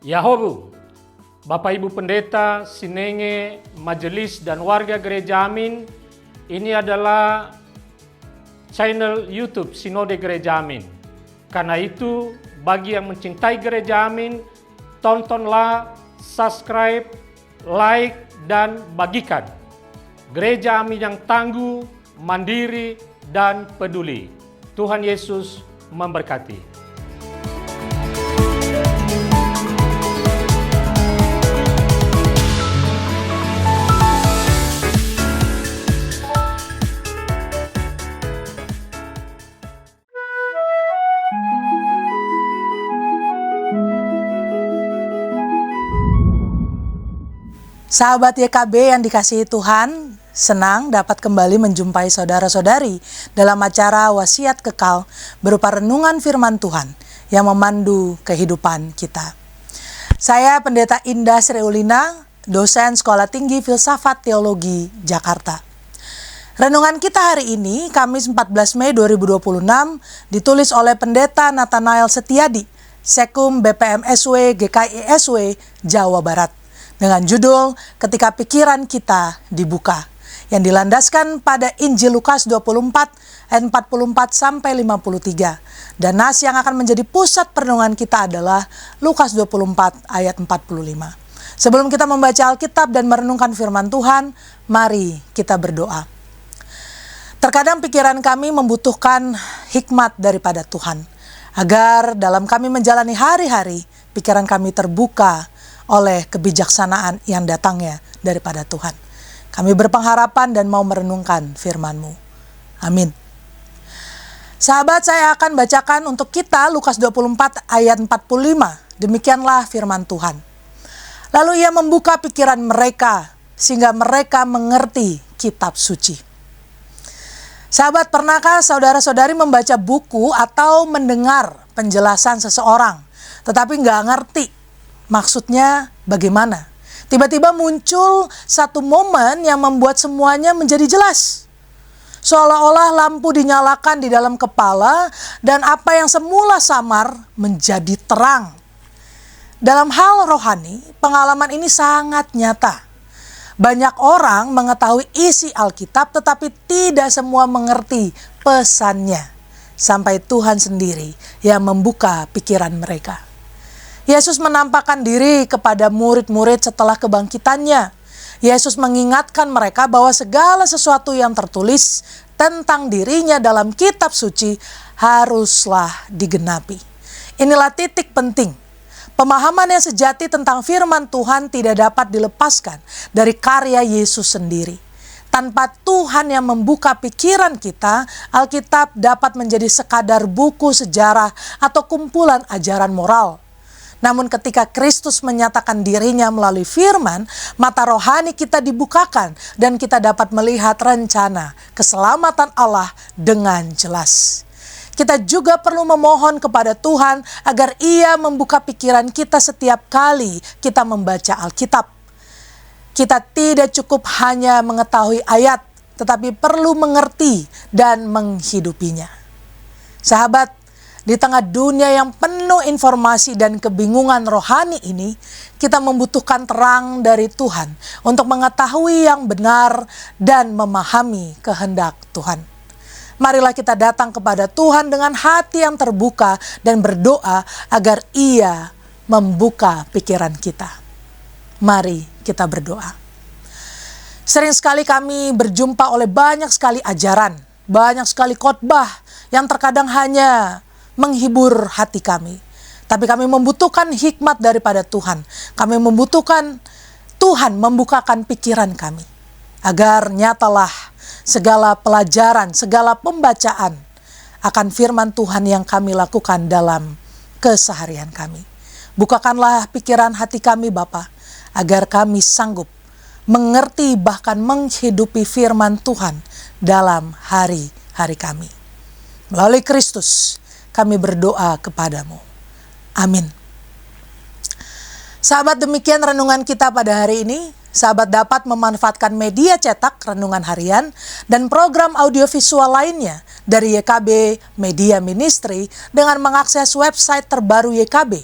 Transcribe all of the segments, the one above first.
Yahobu, Bapak Ibu Pendeta, Sinenge, Majelis dan warga Gereja Amin, ini adalah channel YouTube Sinode Gereja Amin. Karena itu, bagi yang mencintai Gereja Amin, tontonlah, subscribe, like, dan bagikan. Gereja Amin yang tangguh, mandiri, dan peduli. Tuhan Yesus memberkati. Sahabat YKB yang dikasihi Tuhan, senang dapat kembali menjumpai saudara-saudari dalam acara Wasiat Kekal berupa renungan firman Tuhan yang memandu kehidupan kita. Saya Pendeta Indah Sriulina, dosen Sekolah Tinggi Filsafat Teologi Jakarta. Renungan kita hari ini, Kamis 14 Mei 2026, ditulis oleh Pendeta Nathanael Setiadi, Sekum BPM-SW GKI-SW Jawa Barat, dengan judul Ketika Pikiran Kita Dibuka, yang dilandaskan pada Injil Lukas 24 ayat 44 sampai 53. Dan nas yang akan menjadi pusat perenungan kita adalah Lukas 24 ayat 45. Sebelum kita membaca Alkitab dan merenungkan firman Tuhan, mari kita berdoa. Terkadang pikiran kami membutuhkan hikmat daripada Tuhan, agar dalam kami menjalani hari-hari, pikiran kami terbuka oleh kebijaksanaan yang datangnya daripada Tuhan. Kami berpengharapan dan mau merenungkan firman-Mu. Amin. Sahabat, saya akan bacakan untuk kita Lukas 24 ayat 45. Demikianlah firman Tuhan. Lalu ia membuka pikiran mereka sehingga mereka mengerti kitab suci. Sahabat, pernahkah saudara-saudari membaca buku atau mendengar penjelasan seseorang tetapi nggak ngerti maksudnya bagaimana? Tiba-tiba muncul satu momen yang membuat semuanya menjadi jelas. Seolah-olah lampu dinyalakan di dalam kepala dan apa yang semula samar menjadi terang. Dalam hal rohani, pengalaman ini sangat nyata. Banyak orang mengetahui isi Alkitab tetapi tidak semua mengerti pesannya. Sampai Tuhan sendiri yang membuka pikiran mereka. Yesus menampakkan diri kepada murid-murid setelah kebangkitannya. Yesus mengingatkan mereka bahwa segala sesuatu yang tertulis tentang dirinya dalam kitab suci haruslah digenapi. Inilah titik penting. Pemahaman yang sejati tentang firman Tuhan tidak dapat dilepaskan dari karya Yesus sendiri. Tanpa Tuhan yang membuka pikiran kita, Alkitab dapat menjadi sekadar buku sejarah atau kumpulan ajaran moral. Namun ketika Kristus menyatakan dirinya melalui firman, mata rohani kita dibukakan dan kita dapat melihat rencana keselamatan Allah dengan jelas. Kita juga perlu memohon kepada Tuhan agar Ia membuka pikiran kita setiap kali kita membaca Alkitab. Kita tidak cukup hanya mengetahui ayat, tetapi perlu mengerti dan menghidupinya. Sahabat, di tengah dunia yang penuh informasi dan kebingungan rohani ini, kita membutuhkan terang dari Tuhan untuk mengetahui yang benar dan memahami kehendak Tuhan. Marilah kita datang kepada Tuhan dengan hati yang terbuka dan berdoa agar Ia membuka pikiran kita. Mari kita berdoa. Sering sekali kami berjumpa oleh banyak sekali ajaran, banyak sekali khotbah yang terkadang hanya menghibur hati kami. Tapi kami membutuhkan hikmat daripada Tuhan. Kami membutuhkan Tuhan membukakan pikiran kami. Agar nyatalah segala pelajaran, segala pembacaan akan firman Tuhan yang kami lakukan dalam keseharian kami. Bukakanlah pikiran hati kami Bapa, agar kami sanggup mengerti bahkan menghidupi firman Tuhan dalam hari-hari kami. Melalui Kristus, kami berdoa kepadamu. Amin. Sahabat, demikian renungan kita pada hari ini. Sahabat dapat memanfaatkan media cetak renungan harian dan program audiovisual lainnya dari YKB Media Ministry dengan mengakses website terbaru YKB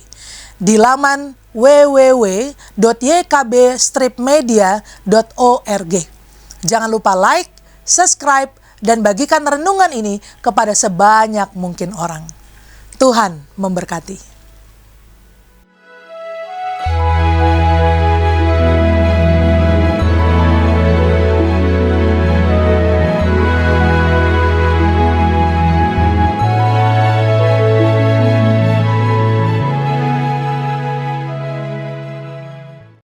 di laman www.ykb-media.org. Jangan lupa like, subscribe, dan bagikan renungan ini kepada sebanyak mungkin orang. Tuhan memberkati.